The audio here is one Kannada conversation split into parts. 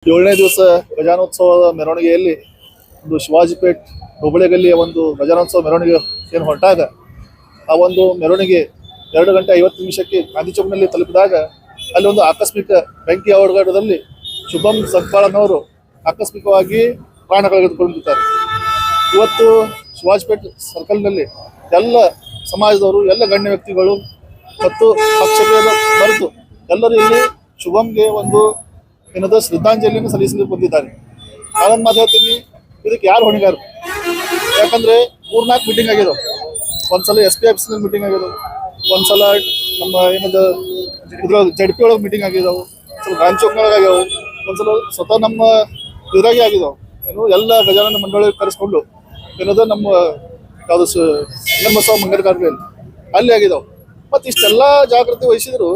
7ನೇ ದಿವಸ ಗಜಾನೋತ್ಸವದ ಮೆರವಣಿಗೆಯಲ್ಲಿ ಒಂದು ಶಿವಾಜಿಪೇಟ್ ಹುಬ್ಬಳ್ಳಿಗಲ್ಲಿಯ ಒಂದು ಗಜಾನೋತ್ಸವ ಮೆರವಣಿಗೆ ಏನು ಹೊರಟಾಗ ಆ ಒಂದು ಮೆರವಣಿಗೆ 2 ಗಂಟೆ 50 ನಿಮಿಷಕ್ಕೆ ಗಾಂಧಿ ಚೌಕ್ನಲ್ಲಿ ತಲುಪಿದಾಗ ಅಲ್ಲಿ ಒಂದು ಆಕಸ್ಮಿಕ ಬೆಂಕಿ ಅವಘಡದಲ್ಲಿ ಶುಭಂ ಸತ್ಪಾಳನವರು ಆಕಸ್ಮಿಕವಾಗಿ ಪ್ರಾಣ ಕಳೆದುಕೊಂಡಿದ್ದಾರೆ. ಇವತ್ತು ಶಿವಾಜಿಪೇಟ್ ಸರ್ಕಲ್ನಲ್ಲಿ ಎಲ್ಲ ಸಮಾಜದವರು, ಎಲ್ಲ ಗಣ್ಯ ವ್ಯಕ್ತಿಗಳು ಮತ್ತು ಪಕ್ಷಭೇದ ಮರೆತು ಎಲ್ಲರೂ ಇಲ್ಲಿ ಶುಭಂಗೆ ಒಂದು ಏನದ ಶ್ರದ್ಧಾಂಜಲಿಯನ್ನು ಸಲ್ಲಿಸಲು ಬಂದಿದ್ದಾರೆ. ನಾನೊಂದು ಮಾತು ಹೇಳ್ತೀನಿ, ಇದಕ್ಕೆ ಯಾರು ಹೊಣೆಗಾರ? ಯಾಕಂದ್ರೆ 3-4 ಮೀಟಿಂಗ್ ಆಗಿದಾವೆ. ಒಂದ್ಸಲ SP ಆಫೀಸ್ನಲ್ಲಿ ಮೀಟಿಂಗ್ ಆಗಿದಾವೆ, ಒಂದ್ಸಲ ನಮ್ಮ ಏನದ ZP ಒಳಗೆ ಮೀಟಿಂಗ್ ಆಗಿದಾವೆ, ಒಂದ್ಸಲ ಗಾಂಧಿ ಚೌಕ್ನೊಳಗೆ ಆಗ್ಯಾವ, ಒಂದ್ಸಲ ಸ್ವತಃ ನಮ್ಮ ಇದ್ರಾಗೆ ಆಗಿದಾವೆ. ಏನು ಎಲ್ಲ ಗಜಾನನ ಮಂಡಳಿ ಕರೆಸ್ಕೊಂಡು ಏನದ ನಮ್ಮ ಯಾವುದು ಬಸವ ಮಂಗಲಕಾರ್ಯಲ್ಲಿ ಅಲ್ಲಿ ಆಗಿದಾವೆ. ಮತ್ತು ಇಷ್ಟೆಲ್ಲ ಜಾಗೃತಿ ವಹಿಸಿದ್ರು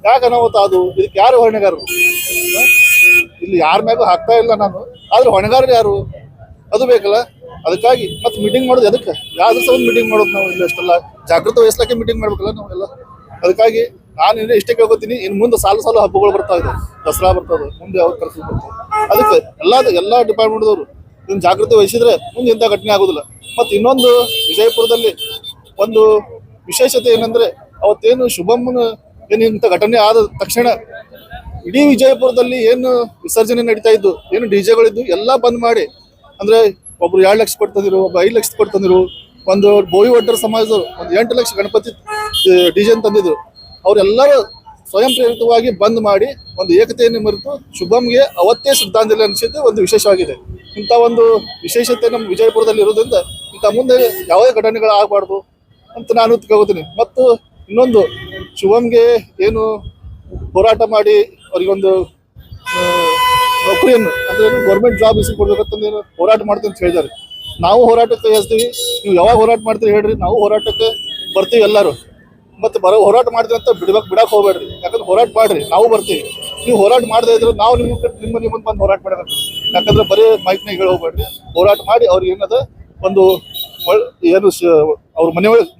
ಯಾಕೆ ಅನಾಹುತ ಅದು? ಇದಕ್ಕೆ ಯಾರು ಹೊಣೆಗಾರರು? ಇಲ್ಲಿ ಯಾರ ಮ್ಯಾಗೂ ಹಾಕ್ತಾ ಇಲ್ಲ ನಾನು, ಆದ್ರೆ ಹೊಣೆಗಾರರು ಯಾರು ಅದು ಬೇಕಲ್ಲ. ಅದಕ್ಕಾಗಿ ಮತ್ತೆ ಮೀಟಿಂಗ್ ಮಾಡೋದು ಎದಕ್ಕೆ? ಯಾವ್ದು ಸಹ ಮೀಟಿಂಗ್ ಮಾಡೋದು ನಾವು ಇಲ್ಲಿ ಅಷ್ಟೆಲ್ಲ ಜಾಗೃತಿ ವಹಿಸ್ಲಿಕ್ಕೆ ಮೀಟಿಂಗ್ ಮಾಡ್ಬೇಕಲ್ಲ ನಾವೆಲ್ಲ. ಅದಕ್ಕಾಗಿ ನಾನು ಇಷ್ಟೇ ಕೇಳ್ಕೊತೀನಿ, ಇನ್ನು ಮುಂದೆ ಸಾಲು ಹಬ್ಬಗಳು ಬರ್ತಾ ಇದೆ, ದಸರಾ ಬರ್ತದೆ, ಮುಂದೆ ಯಾವ್ದು ಕೆಲಸ ಬರ್ತದೆ. ಅದಕ್ಕೆ ಎಲ್ಲ ಡಿಪಾರ್ಟ್ಮೆಂಟ್ದವರು ಇದನ್ನು ಜಾಗೃತಿ ವಹಿಸಿದ್ರೆ ಮುಂದೆ ಇಂಥ ಘಟನೆ ಆಗೋದಿಲ್ಲ. ಮತ್ತು ಇನ್ನೊಂದು ವಿಜಯಪುರದಲ್ಲಿ ಒಂದು ವಿಶೇಷತೆ ಏನಂದ್ರೆ, ಅವತ್ತೇನು ಶುಭಮ್ಮನ ಏನು ಇಂಥ ಘಟನೆ ಆದ ತಕ್ಷಣ ಇಡೀ ವಿಜಯಪುರದಲ್ಲಿ ಏನು ವಿಸರ್ಜನೆ ನಡೀತಾ ಇದ್ದು, ಏನು ಡಿಜೆಗಳಿದ್ದು ಎಲ್ಲ ಬಂದ್ ಮಾಡಿ, ಅಂದ್ರೆ ಒಬ್ರು 2 ಲಕ್ಷ ಕೊಟ್ಟು ತಂದಿರು, ಒಬ್ಬ 5 ಲಕ್ಷ ಕೊಟ್ಟು ತಂದಿರು, ಒಂದು ಬೋವಿ ಒಡ್ಡರ ಸಮಾಜದವರು ಒಂದು 8 ಲಕ್ಷ ಗಣಪತಿ ಡಿಜೆನ್ ತಂದಿದ್ರು. ಅವರೆಲ್ಲರೂ ಸ್ವಯಂ ಪ್ರೇರಿತವಾಗಿ ಬಂದ್ ಮಾಡಿ ಒಂದು ಏಕತೆಯನ್ನು ಮರೆತು ಶುಭಂಗೆ ಅವತ್ತೇ ಶ್ರದ್ಧಾಂಜಲಿ ಅನಿಸಿದ್ದು ಒಂದು ವಿಶೇಷವಾಗಿದೆ. ಇಂಥ ಒಂದು ವಿಶೇಷತೆ ನಮ್ಮ ವಿಜಯಪುರದಲ್ಲಿ ಇರೋದ್ರಿಂದ ಇಂಥ ಮುಂದೆ ಯಾವುದೇ ಘಟನೆಗಳು ಆಗಬಾರ್ದು ಅಂತ ನಾನು ಕೇಳ್ತೀನಿ. ಮತ್ತು ಇನ್ನೊಂದು, ಶುಭಂಗೆ ಏನು ಹೋರಾಟ ಮಾಡಿ ಅವರಿಗೊಂದು ನೌಕರಿಯನ್ನು ಅಂದ್ರೆ ಗೌರ್ಮೆಂಟ್ ಜಾಬ್ ಕೊಡ್ಬೇಕಂತಂದು ಹೋರಾಟ ಮಾಡ್ತೀವಿ ಅಂತ ಹೇಳಿದ್ದಾರೆ. ನಾವು ಹೋರಾಟಕ್ಕೆ ಹೇಳ್ತೀವಿ, ನೀವು ಯಾವಾಗ ಹೋರಾಟ ಮಾಡ್ತೀರಿ ಹೇಳ್ರಿ, ನಾವು ಹೋರಾಟಕ್ಕೆ ಬರ್ತೀವಿ ಎಲ್ಲರೂ. ಮತ್ತೆ ಹೋರಾಟ ಮಾಡ್ತೀವಿ ಅಂತ ಬಿಡಕ್ಕೆ ಹೋಗ್ಬೇಡ್ರಿ, ಯಾಕಂದ್ರೆ ಹೋರಾಟ ಮಾಡ್ರಿ, ನಾವು ಬರ್ತೀವಿ. ನೀವು ಹೋರಾಟ ಮಾಡದೇ ಇದ್ರೆ ನಾವು ನಿಮ್ಮ ಬಂದು ಹೋರಾಟ ಮಾಡೋದು. ಯಾಕಂದ್ರೆ ಬರೀ ಮೈಕ್ನಾಗ ಹೇಳಿ ಹೋಗ್ಬೇಡ್ರಿ, ಹೋರಾಟ ಮಾಡಿ ಅವ್ರಿಗೆ ಏನದ ಒಂದು ಏನು ಅವ್ರ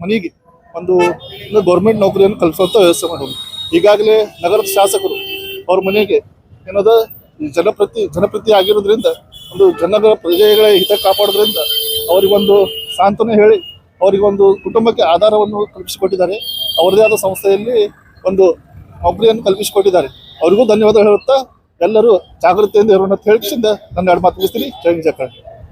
ಮನೆಗೆ ಒಂದು ಗೌರ್ಮೆಂಟ್ ನೌಕರಿಯನ್ನು ಕಲ್ಪಿಸುವಂತ ವ್ಯವಸ್ಥೆ ಮಾಡೋದು. ಈಗಾಗಲೇ ನಗರದ ಶಾಸಕರು ಅವ್ರ ಮನೆಗೆ ಏನದ ಜನಪ್ರತಿ ಆಗಿರೋದ್ರಿಂದ ಒಂದು ಪ್ರಜೆಗಳ ಹಿತ ಕಾಪಾಡೋದ್ರಿಂದ ಅವರಿಗೊಂದು ಸಾಂತ್ವನ ಹೇಳಿ ಅವರಿಗೊಂದು ಕುಟುಂಬಕ್ಕೆ ಆಧಾರವನ್ನು ಕಲ್ಪಿಸಿಕೊಟ್ಟಿದ್ದಾರೆ. ಅವರದೇ ಆದ ಸಂಸ್ಥೆಯಲ್ಲಿ ಒಂದು ನೌಕರಿಯನ್ನು ಕಲ್ಪಿಸಿಕೊಟ್ಟಿದ್ದಾರೆ. ಅವರಿಗೂ ಧನ್ಯವಾದ ಹೇಳುತ್ತಾ ಎಲ್ಲರೂ ಜಾಗೃತಿಯಿಂದ ಇರೋಣ ಅಂತ ಹೇಳಿಸಿಂದ ನನ್ನ 2 ಮಾತು ಮುಗಿಸ್ತೀನಿ. ಜೈ ಹಿಂದ್.